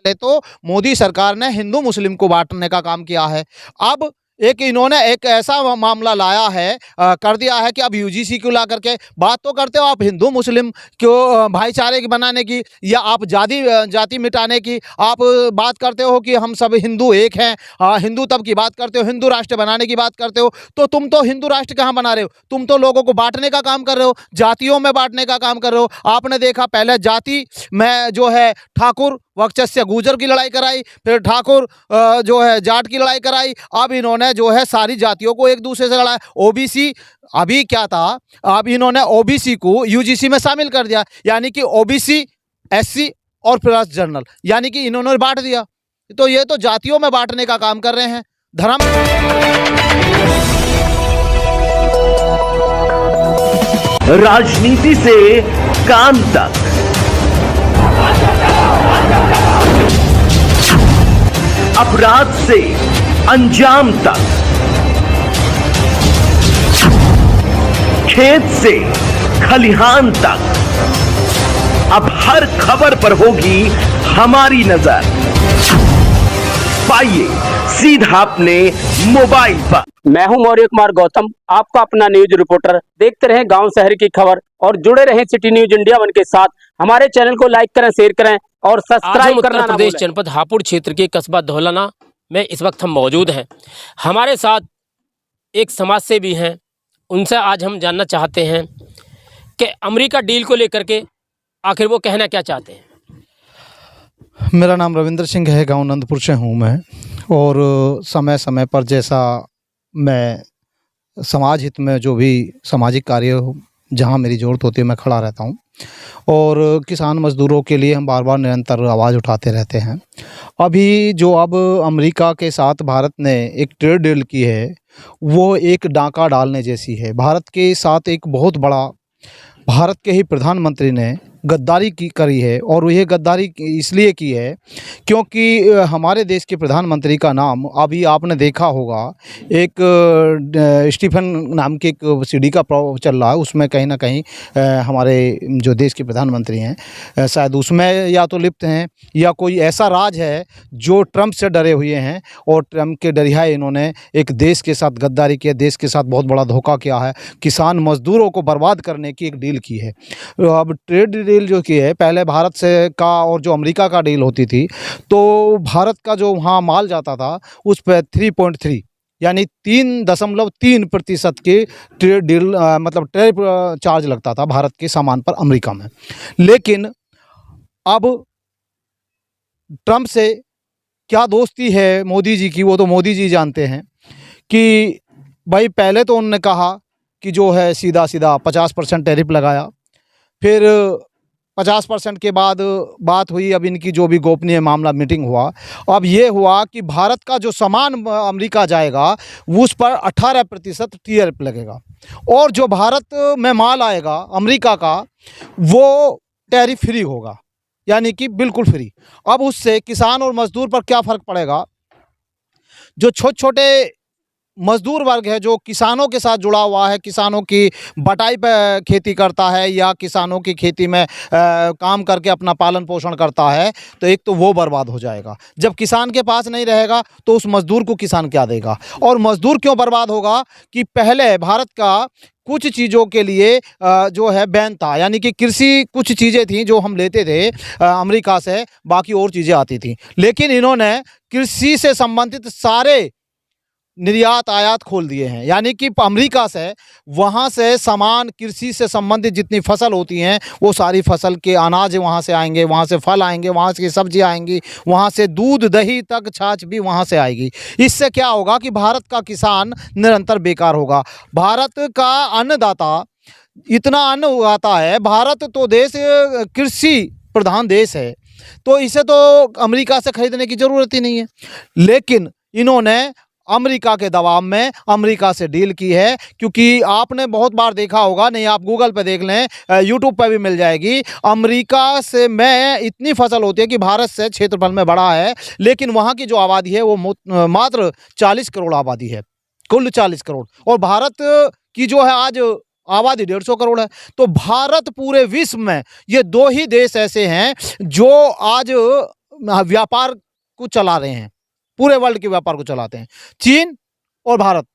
पहले तो मोदी सरकार ने हिंदू मुस्लिम को बांटने का काम किया है। अब एक इन्होंने एक ऐसा मामला लाया है, कर दिया है कि अब यूजीसी को ला करके बात तो करते हो आप हिंदू मुस्लिम को भाईचारे की बनाने की, या आप जाति मिटाने की आप बात करते हो कि हम सब हिंदू एक हैं, हिंदू तब की बात करते हो, हिंदू राष्ट्र बनाने की बात करते हो। तो तुम तो हिंदू राष्ट्र कहाँ बना रहे हो, तुम तो लोगों को बांटने का काम कर रहे हो, जातियों में बांटने का काम कर रहे हो। आपने देखा पहले जाति में जो है ठाकुर वक्चस्य गुर्जर की लड़ाई कराई, फिर ठाकुर जो है जाट की लड़ाई कराई, अब इन्होंने जो है सारी जातियों को एक दूसरे से लड़ाया। ओबीसी अभी क्या था, अब इन्होंने ओबीसी को यूजीसी में शामिल कर दिया, यानी कि ओबीसी एससी और प्लस जनरल, यानी कि इन्होंने बांट दिया। तो ये तो जातियों में बांटने का काम कर रहे हैं। धर्म राजनीति से काम तक, अपराध से अंजाम तक, खेत से खलिहान तक, अब हर खबर पर होगी हमारी नजर। पाइए सीधा अपने मोबाइल पर। मैं हूं मौर्य कुमार गौतम, आपका अपना न्यूज रिपोर्टर। देखते रहें गांव शहर की खबर और जुड़े रहें सिटी न्यूज इंडिया वन के साथ। हमारे चैनल को लाइक करें, शेयर करें और सब्सक्राइब करना ना भूलें। उत्तर प्रदेश जनपद हापुड़ क्षेत्र के कस्बा धौलाना में इस वक्त हम मौजूद हैं। हमारे साथ एक समाज सेवी हैं, उनसे आज हम जानना चाहते हैं कि अमेरिका डील को लेकर के आखिर वो कहना क्या चाहते हैं। मेरा नाम रविंद्र सिंह है, गांव नंदपुर से हूं मैं, और समय समय पर जैसा मैं समाज हित में जो भी सामाजिक कार्य जहां मेरी ज़रूरत होती है मैं खड़ा रहता हूं, और किसान मज़दूरों के लिए हम बार बार निरंतर आवाज़ उठाते रहते हैं। अभी जो अब अमेरिका के साथ भारत ने एक ट्रेड डील की है, वो एक डाका डालने जैसी है। भारत के साथ एक बहुत बड़ा, भारत के ही प्रधानमंत्री ने गद्दारी करी है, और ये गद्दारी इसलिए की है क्योंकि हमारे देश के प्रधानमंत्री का नाम अभी आपने देखा होगा, एक स्टीफन नाम के एक सीडी का चल रहा है, उसमें कहीं ना कहीं हमारे जो देश के प्रधानमंत्री हैं शायद उसमें या तो लिप्त हैं, या कोई ऐसा राज है जो ट्रंप से डरे हुए हैं, और ट्रंप के डरियाए इन्होंने एक देश के साथ गद्दारी किया, देश के साथ बहुत बड़ा धोखा किया है, किसान मजदूरों को बर्बाद करने की एक डील की है। अब ट्रेड डील जो की है, पहले भारत से का और जो अमेरिका का डील होती थी, तो भारत का जो वहाँ माल जाता था उस पर 3.3 यानी 3.3% के ट्रेड डील मतलब टैरिफ चार्ज लगता था भारत के सामान पर अमेरिका में। लेकिन अब ट्रंप से क्या दोस्ती है मोदी जी की, वो तो मोदी जी जानते हैं कि भाई पहले तो उन्होंने कहा कि जो है सीधा सीधा 50% टैरिफ लगाया, फिर 50% के बाद बात हुई, अब इनकी जो भी गोपनीय मामला मीटिंग हुआ, अब ये हुआ कि भारत का जो सामान अमेरिका जाएगा उस पर 18% टैरिफ लगेगा, और जो भारत में माल आएगा अमेरिका का वो टैरिफ फ्री होगा, यानी कि बिल्कुल फ्री। अब उससे किसान और मजदूर पर क्या फ़र्क पड़ेगा? जो छोटे छोटे मजदूर वर्ग है, जो किसानों के साथ जुड़ा हुआ है, किसानों की बटाई पे खेती करता है या किसानों की खेती में काम करके अपना पालन पोषण करता है, तो एक तो वो बर्बाद हो जाएगा। जब किसान के पास नहीं रहेगा तो उस मजदूर को किसान क्या देगा? और मजदूर क्यों बर्बाद होगा कि पहले भारत का कुछ चीज़ों के लिए जो है बैन था, यानी कि कृषि कुछ चीज़ें थी जो हम लेते थे अमेरिका से, बाकी और चीज़ें आती थी। लेकिन इन्होंने कृषि से संबंधित सारे निर्यात आयात खोल दिए हैं, यानी कि अमेरिका से वहाँ से सामान कृषि से संबंधित जितनी फसल होती हैं वो सारी फसल के अनाज वहाँ से आएंगे, वहाँ से फल आएंगे, वहाँ से सब्जियाँ आएंगी, वहाँ से दूध दही तक छाछ भी वहाँ से आएगी। इससे क्या होगा कि भारत का किसान निरंतर बेकार होगा। भारत का अन्नदाता इतना अन्न उगाता है, भारत तो देश कृषि प्रधान देश है, तो इसे तो अमेरिका से खरीदने की ज़रूरत ही नहीं है। लेकिन इन्होंने अमेरिका के दबाव में अमेरिका से डील की है, क्योंकि आपने बहुत बार देखा होगा, नहीं आप गूगल पे देख लें, यूट्यूब पे भी मिल जाएगी, अमेरिका से में इतनी फसल होती है कि भारत से क्षेत्रफल में बड़ा है, लेकिन वहाँ की जो आबादी है वो मात्र 40 करोड़ आबादी है, कुल 40 करोड़, और भारत की जो है आज आबादी 150 करोड़ है। तो भारत पूरे विश्व में ये दो ही देश ऐसे हैं जो आज व्यापार को चला रहे हैं, पूरे वर्ल्ड के व्यापार को चलाते हैं, चीन और भारत।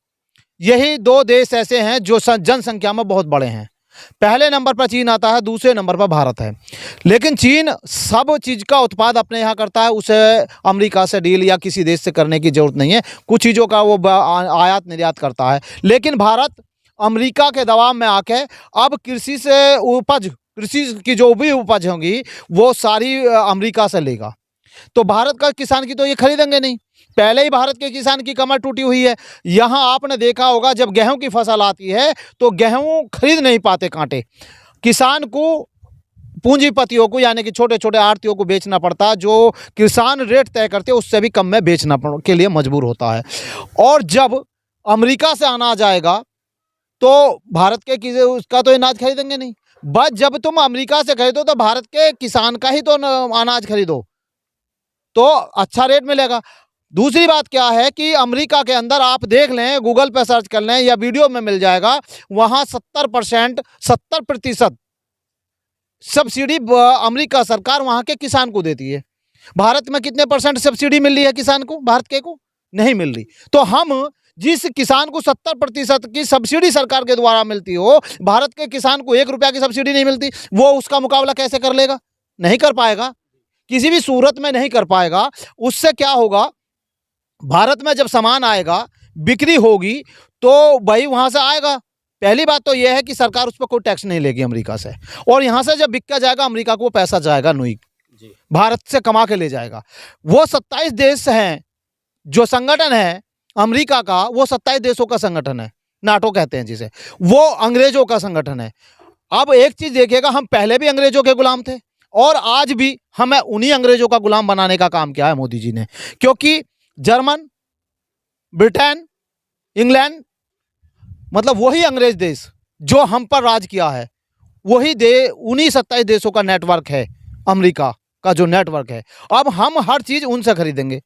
यही दो देश ऐसे हैं जो जनसंख्या में बहुत बड़े हैं। पहले नंबर पर चीन आता है, दूसरे नंबर पर भारत है। लेकिन चीन सब चीज़ का उत्पाद अपने यहाँ करता है, उसे अमेरिका से डील या किसी देश से करने की ज़रूरत नहीं है। कुछ चीज़ों का वो आयात निर्यात करता है। लेकिन भारत अमेरिका के दबाव में आके अब कृषि की जो भी उपज होगी वो सारी अमेरिका से लेगा। तो भारत का किसान की तो ये खरीदेंगे नहीं। पहले ही भारत के किसान की कमर टूटी हुई है। यहाँ आपने देखा होगा जब गेहूं की फसल आती है तो गेहूं खरीद नहीं पाते कांटे। किसान को, पूंजीपतियों को यानी कि छोटे छोटे आढ़तियों को बेचना पड़ता है, जो किसान रेट तय करते हैं उससे भी कम में बेचना के लिए मजबूर होता है। और जब अमेरिका से अनाज आएगा तो भारत के उसका तो अनाज खरीदेंगे नहीं। बस जब तुम अमेरिका से खरीदो तो भारत के किसान का ही तो अनाज खरीदो तो अच्छा रेट मिलेगा। दूसरी बात क्या है कि अमेरिका के अंदर आप देख लें, गूगल पे सर्च कर लें या वीडियो में मिल जाएगा, वहाँ 70% सब्सिडी अमेरिका सरकार वहाँ के किसान को देती है। भारत में कितने परसेंट सब्सिडी मिल रही है किसान को? भारत के को नहीं मिल रही। तो हम जिस किसान को 70% की सब्सिडी सरकार के द्वारा मिलती हो, भारत के किसान को 1 रुपया की सब्सिडी नहीं मिलती, वो उसका मुकाबला कैसे कर लेगा? नहीं कर पाएगा, किसी भी सूरत में नहीं कर पाएगा। उससे क्या होगा, भारत में जब सामान आएगा, बिक्री होगी तो भाई वहाँ से आएगा। पहली बात तो यह है कि सरकार उस पर कोई टैक्स नहीं लेगी अमेरिका से, और यहाँ से जब बिका जाएगा अमेरिका को पैसा जाएगा नहीं, भारत से कमा के ले जाएगा। वो 27 देश हैं, जो संगठन है अमेरिका का, वो 27 देशों का संगठन है, नाटो कहते हैं जिसे, वो अंग्रेजों का संगठन है। अब एक चीज़ देखिएगा, हम पहले भी अंग्रेजों के गुलाम थे और आज भी हमें उन्हीं अंग्रेजों का गुलाम बनाने का काम किया है मोदी जी ने। क्योंकि जर्मन, ब्रिटेन, इंग्लैंड, मतलब वही अंग्रेज देश जो हम पर राज किया है, वही उन्हीं 27 देशों का नेटवर्क है, अमेरिका का जो नेटवर्क है। अब हम हर चीज़ उनसे खरीदेंगे।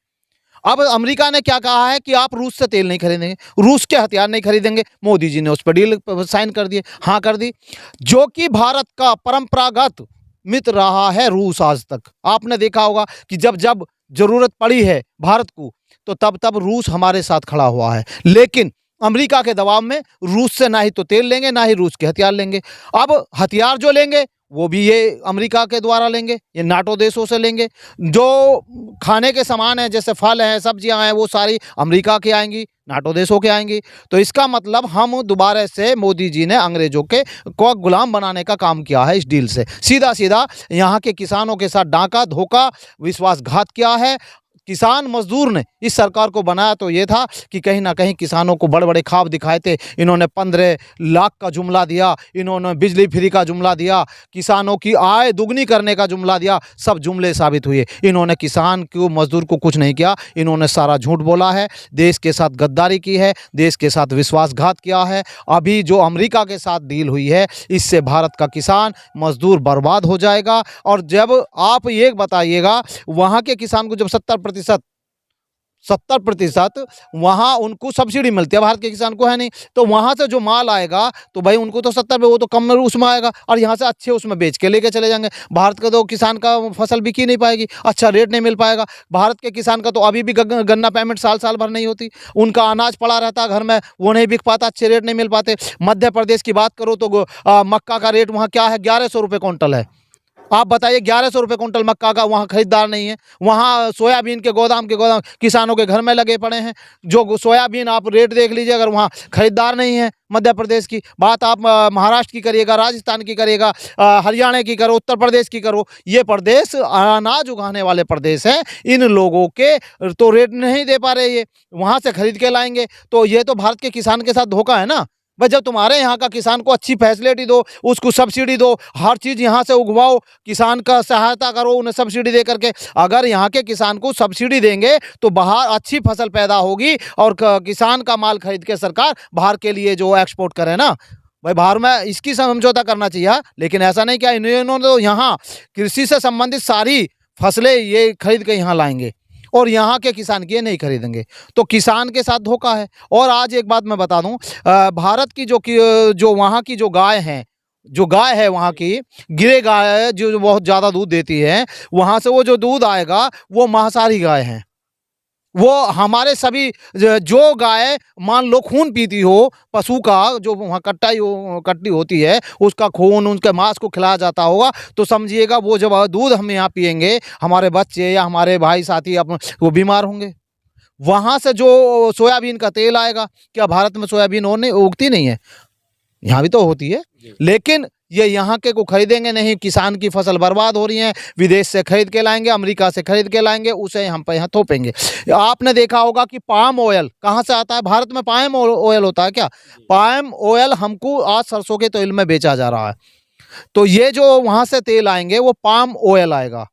अब अमेरिका ने क्या कहा है कि आप रूस से तेल नहीं खरीदेंगे, रूस के हथियार नहीं खरीदेंगे। मोदी जी ने उस पर डील साइन कर दिए, हाँ कर दी। जो कि भारत का परंपरागत मित्र रहा है रूस आज तक। आपने देखा होगा कि जब जब जरूरत पड़ी है भारत को तो तब तब रूस हमारे साथ खड़ा हुआ है। लेकिन अमेरिका के दबाव में रूस से ना ही तो तेल लेंगे, ना ही रूस के हथियार लेंगे। अब हथियार जो लेंगे वो भी ये अमेरिका के द्वारा लेंगे, ये नाटो देशों से लेंगे। जो खाने के सामान हैं, जैसे फल हैं, सब्जियां हैं, वो सारी अमेरिका की आएंगी, नाटो देशों के आएंगी। तो इसका मतलब हम दोबारा से मोदी जी ने अंग्रेजों के को गुलाम बनाने का काम किया है इस डील से। सीधा सीधा यहाँ के किसानों के साथ डांका, धोखा, विश्वासघात किया है। किसान मजदूर ने इस सरकार को बनाया तो ये था कि कहीं ना कहीं किसानों को बड़े बड़े ख्वाब दिखाए थे। इन्होंने 15 लाख का जुमला दिया, इन्होंने बिजली फ्री का जुमला दिया, किसानों की आय दुगनी करने का जुमला दिया, सब जुमले साबित हुए। इन्होंने किसान को, मजदूर को कुछ नहीं किया। इन्होंने सारा झूठ बोला है, देश के साथ गद्दारी की है, देश के साथ विश्वासघात किया है। अभी जो अमेरिका के साथ डील हुई है, इससे भारत का किसान मजदूर बर्बाद हो जाएगा। और जब आप ये बताइएगा, वहाँ के किसान को जब 70% वहाँ उनको सब्सिडी मिलती है, भारत के किसान को है नहीं, तो वहाँ से जो माल आएगा तो भाई उनको तो 70 पे, वो तो कम में उसमें आएगा और यहाँ से अच्छे उसमें बेच के लेके चले जाएंगे। भारत का तो किसान का फसल बिक ही नहीं पाएगी, अच्छा रेट नहीं मिल पाएगा। भारत के किसान का तो अभी भी गन्ना पेमेंट साल भर नहीं होती, उनका अनाज पड़ा रहता है घर में, वो नहीं बिक पाता, अच्छे रेट नहीं मिल पाते। मध्य प्रदेश की बात करो तो मक्का का रेट वहाँ क्या है, 1100 रुपये क्विंटल है। आप बताइए, 1100 रुपये क्विंटल मक्का का वहाँ खरीदार नहीं है। वहाँ सोयाबीन के गोदाम किसानों के घर में लगे पड़े हैं। जो सोयाबीन आप रेट देख लीजिए, अगर वहाँ खरीदार नहीं है मध्य प्रदेश की बात, आप महाराष्ट्र की करिएगा, राजस्थान की करिएगा, हरियाणा की करो, उत्तर प्रदेश की करो, ये प्रदेश अनाज उगाने वाले प्रदेश हैं। इन लोगों के तो रेट नहीं दे पा रहे, ये वहाँ से खरीद के लाएंगे। तो ये तो भारत के किसान के साथ धोखा है ना भाई। जब तुम्हारे यहाँ का किसान को अच्छी फैसिलिटी दो, उसको सब्सिडी दो, हर चीज़ यहाँ से उगवाओ, किसान का सहायता करो उन्हें सब्सिडी दे करके। अगर यहाँ के किसान को सब्सिडी देंगे तो बाहर अच्छी फसल पैदा होगी और किसान का माल खरीद के सरकार बाहर के लिए जो एक्सपोर्ट करे ना भाई, बाहर में इसकी समझौता करना चाहिए। लेकिन ऐसा नहीं किया इन्होंने, तो यहाँ कृषि से संबंधित सारी फसलें ये खरीद के यहाँ लाएंगे और यहाँ के किसान की नहीं खरीदेंगे। तो किसान के साथ धोखा है। और आज एक बात मैं बता दूं, भारत की जो वहाँ की जो गाय हैं जो गाय है वहाँ की, गिरे गाय है जो बहुत ज़्यादा दूध देती है, वहाँ से वो जो दूध आएगा वो मांसाहारी गाय है। वो हमारे सभी जो गाय मान लो खून पीती हो पशु का, जो वहाँ कट्टी होती है, उसका खून उसके मांस को खिलाया जाता होगा, तो समझिएगा वो जब दूध हम यहाँ पियेंगे, हमारे बच्चे या हमारे भाई साथी वो बीमार होंगे। वहाँ से जो सोयाबीन का तेल आएगा, क्या भारत में सोयाबीन उगती नहीं है? यहाँ भी तो होती है, लेकिन ये यहाँ के को खरीदेंगे नहीं। किसान की फसल बर्बाद हो रही है, विदेश से खरीद के लाएंगे, अमेरिका से खरीद के लाएंगे, उसे हम पे यहाँ थोपेंगे। आपने देखा होगा कि पाम ऑयल कहाँ से आता है? भारत में पाम ऑयल होता है क्या? पाम ऑयल हमको आज सरसों के तेल में बेचा जा रहा है। तो ये जो वहाँ से तेल आएंगे वो पाम ऑयल आएगा,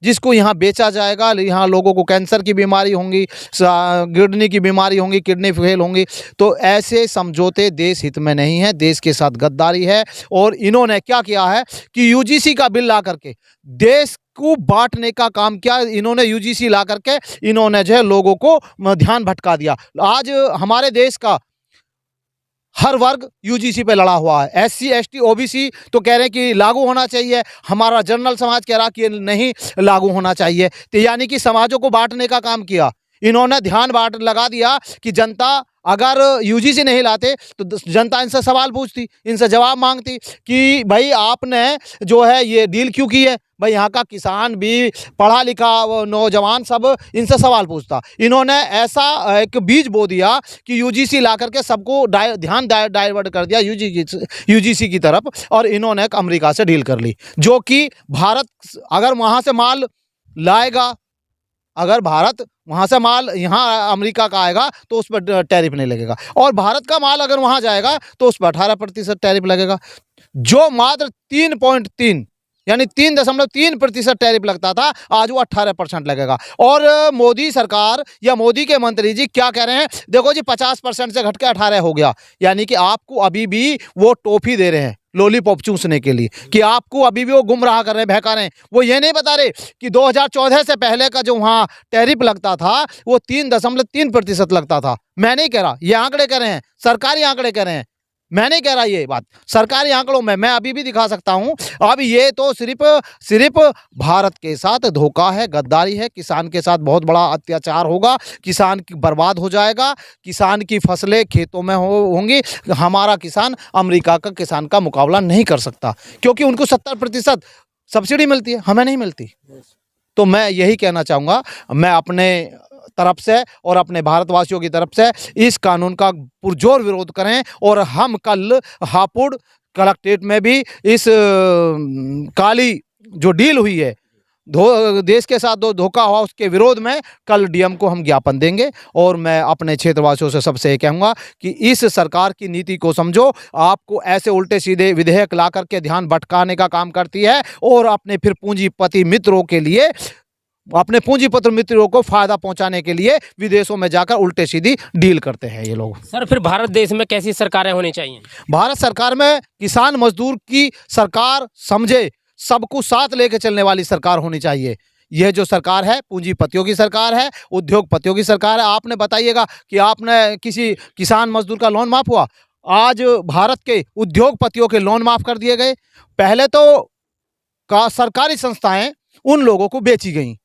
जिसको यहाँ बेचा जाएगा। यहाँ लोगों को कैंसर की बीमारी होंगी, किडनी की बीमारी होंगी, किडनी फेल होंगी। तो ऐसे समझौते देश हित में नहीं है, देश के साथ गद्दारी है। और इन्होंने क्या किया है कि यूजीसी का बिल ला करके देश को बांटने का काम किया। इन्होंने यूजीसी ला करके इन्होंने जो है लोगों को ध्यान भटका दिया। आज हमारे देश का हर वर्ग यूजीसी पे लड़ा हुआ है। एससी एसटी ओबीसी तो कह रहे हैं कि लागू होना चाहिए, हमारा जनरल समाज कह रहा कि नहीं लागू होना चाहिए। तो यानी कि समाजों को बांटने का काम किया इन्होंने। ध्यान लगा दिया कि जनता अगर यूजीसी नहीं लाते तो जनता इनसे सवाल पूछती, इनसे जवाब मांगती कि भाई आपने जो है ये डील क्यों की है। भाई यहाँ का किसान भी, पढ़ा लिखा नौजवान सब इनसे सवाल पूछता। इन्होंने ऐसा एक बीज बो दिया कि यूजीसी ला करके सबको ध्यान डाइवर्ट कर दिया यूजीसी की तरफ, और इन्होंने अमेरिका से डील कर ली। जो कि भारत अगर वहाँ से माल लाएगा, अगर भारत वहाँ से माल यहाँ अमेरिका का आएगा तो उस पर टैरिफ नहीं लगेगा, और भारत का माल अगर वहाँ जाएगा तो उस पर 18% टैरिफ लगेगा। जो मात्र 3.3 यानी 3.3% टैरिफ लगता था, आज वो 18% लगेगा। और मोदी सरकार या मोदी के मंत्री जी क्या कह रहे हैं? देखो जी 50% से घट के 18 हो गया, यानी कि आपको अभी भी वो टॉफी दे रहे हैं लॉलीपॉप चूसने के लिए, कि आपको अभी भी वो गुमराह कर रहे हैं, बहका रहे हैं। वो ये नहीं बता रहे कि 2014 से पहले का जो वहाँ टैरिफ लगता था वो 3.3% लगता था। मैं नहीं कह रहा, ये आंकड़े कह रहे हैं, सरकारी आंकड़े कह रहे हैं, मैं नहीं कह रहा ये बात, सरकारी आंकड़ों में मैं अभी भी दिखा सकता हूं। अब ये तो सिर्फ भारत के साथ धोखा है, गद्दारी है। किसान के साथ बहुत बड़ा अत्याचार होगा, किसान की बर्बाद हो जाएगा, किसान की फसलें खेतों में होंगी। हमारा किसान अमेरिका का किसान का मुकाबला नहीं कर सकता, क्योंकि उनको 70% सब्सिडी मिलती है, हमें नहीं मिलती। तो मैं यही कहना चाहूँगा, मैं अपने तरफ से और अपने भारतवासियों की तरफ से इस कानून का पुरजोर विरोध करें। और हम कल हापुड़ कलेक्ट्रेट में भी इस काली जो डील हुई है देश के साथ धोखा हुआ, उसके विरोध में कल डीएम को हम ज्ञापन देंगे। और मैं अपने क्षेत्रवासियों से सबसे ये कहूँगा कि इस सरकार की नीति को समझो। आपको ऐसे उल्टे सीधे विधेयक ला करके ध्यान भटकाने का काम करती है, और अपने फिर पूंजीपति मित्रों के लिए, अपने पूंजीपत्र मित्रों को फायदा पहुंचाने के लिए विदेशों में जाकर उल्टे सीधी डील करते हैं ये लोग। सर फिर भारत देश में कैसी सरकारें होनी चाहिए? भारत सरकार में किसान मजदूर की सरकार समझे, सबको साथ लेकर चलने वाली सरकार होनी चाहिए। यह जो सरकार है पूंजीपतियों की सरकार है, उद्योगपतियों की सरकार है। आपने बताइएगा कि आपने किसी किसान मजदूर का लोन माफ हुआ? आज भारत के उद्योगपतियों के लोन माफ कर दिए गए। पहले तो सरकारी संस्थाएं उन लोगों को बेची गई।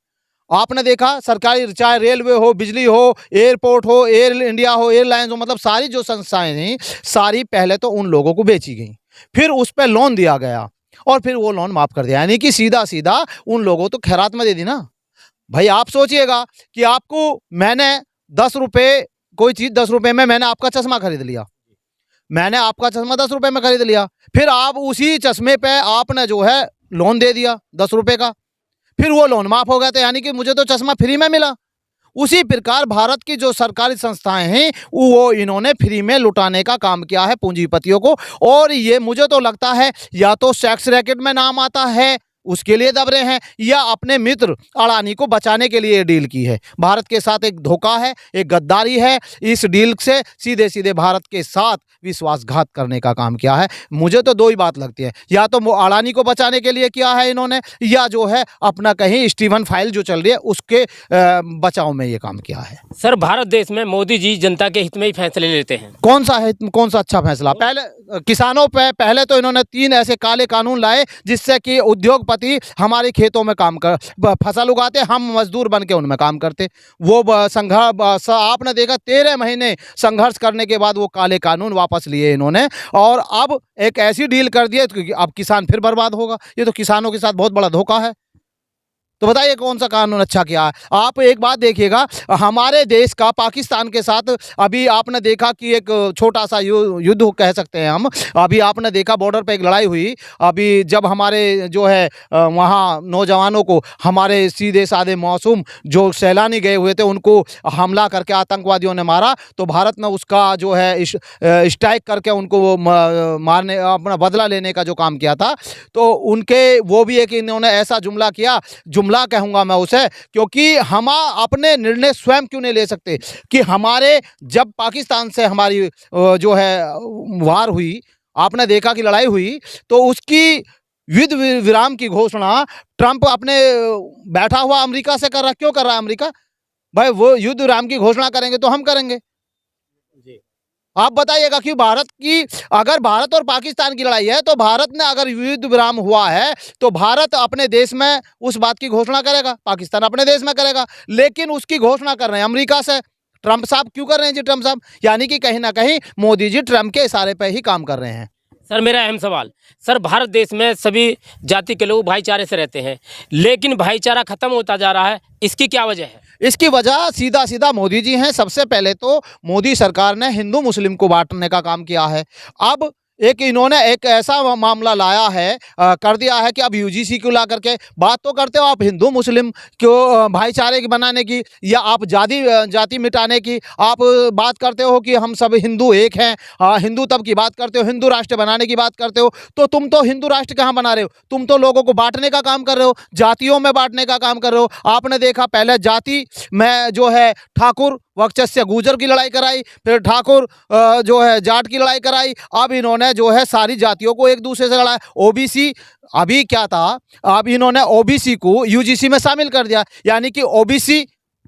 आपने देखा सरकारी, चाहे रेलवे हो, बिजली हो, एयरपोर्ट हो, एयर इंडिया हो, एयरलाइंस हो, मतलब सारी जो संस्थाएं थी सारी पहले तो उन लोगों को बेची गई, फिर उस पर लोन दिया गया और फिर वो लोन माफ कर दिया। यानी कि सीधा सीधा उन लोगों तो खैरात में दे दी ना। भाई आप सोचिएगा कि आपको मैंने 10 रुपये, कोई चीज़ 10 रुपये में मैंने आपका चश्मा खरीद लिया, मैंने आपका चश्मा 10 रुपये में खरीद लिया, फिर आप उसी चश्मे पे आपने जो है लोन दे दिया 10 रुपये का, फिर वो लोन माफ हो गया। तो यानी कि मुझे तो चश्मा फ्री में मिला। उसी प्रकार भारत की जो सरकारी संस्थाएं हैं वो इन्होंने फ्री में लुटाने का काम किया है पूंजीपतियों को। और ये मुझे तो लगता है या तो सेक्स रैकेट में नाम आता है उसके लिए दब रहे हैं, या अपने मित्र अडानी को बचाने के लिए ये डील की है। भारत के साथ एक धोखा है, एक गद्दारी है। इस डील से सीधे सीधे भारत के साथ विश्वासघात करने का काम किया है। मुझे तो दो ही बात लगती है, या तो वो अडानी को बचाने के लिए किया है इन्होंने, या जो है अपना कहीं स्टीवन फाइल जो चल रही है उसके बचाव में ये काम किया है। सर भारत देश में मोदी जी जनता के हित में ही फैसले लेते हैं। कौन सा अच्छा फैसला? पहले किसानों पे पहले तो इन्होंने 3 ऐसे काले कानून लाए जिससे कि उद्योगपति हमारे खेतों में काम कर फसल उगाते, हम मजदूर बन के उनमें काम करते। वो संघर्ष आपने देखा 13 महीने संघर्ष करने के बाद वो काले कानून वापस लिए इन्होंने और अब एक ऐसी डील कर दी है कि अब किसान फिर बर्बाद होगा। ये तो किसानों के साथ बहुत बड़ा धोखा है। तो बताइए कौन सा कानून अच्छा किया है। आप एक बात देखिएगा, हमारे देश का पाकिस्तान के साथ अभी आपने देखा कि एक छोटा सा युद्ध कह सकते हैं हम, अभी आपने देखा बॉर्डर पे एक लड़ाई हुई। अभी जब हमारे जो है वहाँ नौजवानों को, हमारे सीधे साधे मासूम जो सैलानी गए हुए थे उनको हमला करके आतंकवादियों ने मारा, तो भारत ने उसका जो है स्ट्राइक करके उनको मारने, अपना बदला लेने का जो काम किया था। तो उनके वो भी एक इन्होंने ऐसा जुमला किया, जुमला कहूँगा मैं उसे, क्योंकि हम अपने निर्णय स्वयं क्यों नहीं ले सकते कि हमारे जब पाकिस्तान से हमारी जो है वार हुई, आपने देखा कि लड़ाई हुई, तो उसकी युद्ध विराम की घोषणा ट्रंप अपने बैठा हुआ अमेरिका से कर रहा। क्यों कर रहा है अमेरिका? भाई वो युद्ध विराम की घोषणा करेंगे तो हम करेंगे। आप बताइएगा कि भारत की, अगर भारत और पाकिस्तान की लड़ाई है तो भारत ने अगर युद्ध विराम हुआ है तो भारत अपने देश में उस बात की घोषणा करेगा, पाकिस्तान अपने देश में करेगा। लेकिन उसकी घोषणा कर रहे हैं अमेरिका से। ट्रंप साहब क्यों कर रहे हैं जी? ट्रंप साहब यानी कि कहीं ना कहीं मोदी जी ट्रंप के इशारे पे ही काम कर रहे हैं। सर मेरा अहम सवाल, सर भारत देश में सभी जाति के लोग भाईचारे से रहते हैं, लेकिन भाईचारा खत्म होता जा रहा है, इसकी क्या वजह है? इसकी वजह सीधा सीधा मोदी जी हैं। सबसे पहले तो मोदी सरकार ने हिंदू मुस्लिम को बांटने का काम किया है। अब एक इन्होंने एक ऐसा मामला लाया है, कर दिया है कि अब यूजीसी को ला करके बात तो करते हो आप हिंदू मुस्लिम को भाईचारे की बनाने की, या आप जाति मिटाने की आप बात करते हो कि हम सब हिंदू एक हैं, हिंदू तब की बात करते हो, हिंदू राष्ट्र बनाने की बात करते हो। तो तुम तो हिंदू राष्ट्र कहाँ बना रहे हो? तुम तो लोगों को बांटने का काम कर रहे हो, जातियों में बांटने का काम कर रहे हो। आपने देखा पहले जाति में जो है ठाकुर वक्चस्य गुर्जर की लड़ाई कराई, फिर ठाकुर जो है जाट की लड़ाई कराई, अब इन्होंने जो है सारी जातियों को एक दूसरे से लड़ाया। ओबीसी अभी क्या था, अब इन्होंने ओबीसी को यूजीसी में शामिल कर दिया, यानी कि ओबीसी,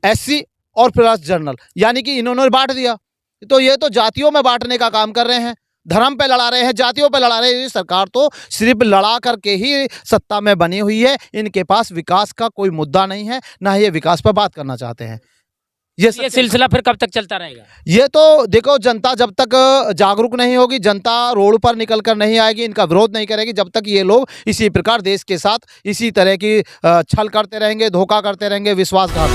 एससी और प्लस जनरल, यानी कि इन्होंने बांट दिया। तो ये तो जातियों में बांटने का काम कर रहे हैं, धर्म पे लड़ा रहे हैं, जातियों पे लड़ा रहे हैं। सरकार तो सिर्फ लड़ा करके ही सत्ता में बनी हुई है। इनके पास विकास का कोई मुद्दा नहीं है, ना ये विकास पर बात करना चाहते हैं। ये सिलसिला फिर कब तक चलता रहेगा? ये तो देखो, जनता जब तक जागरूक नहीं होगी, जनता रोड पर निकल कर नहीं आएगी, इनका विरोध नहीं करेगी, जब तक ये लोग इसी प्रकार देश के साथ इसी तरह की छल करते रहेंगे, धोखा करते रहेंगे, विश्वासघात।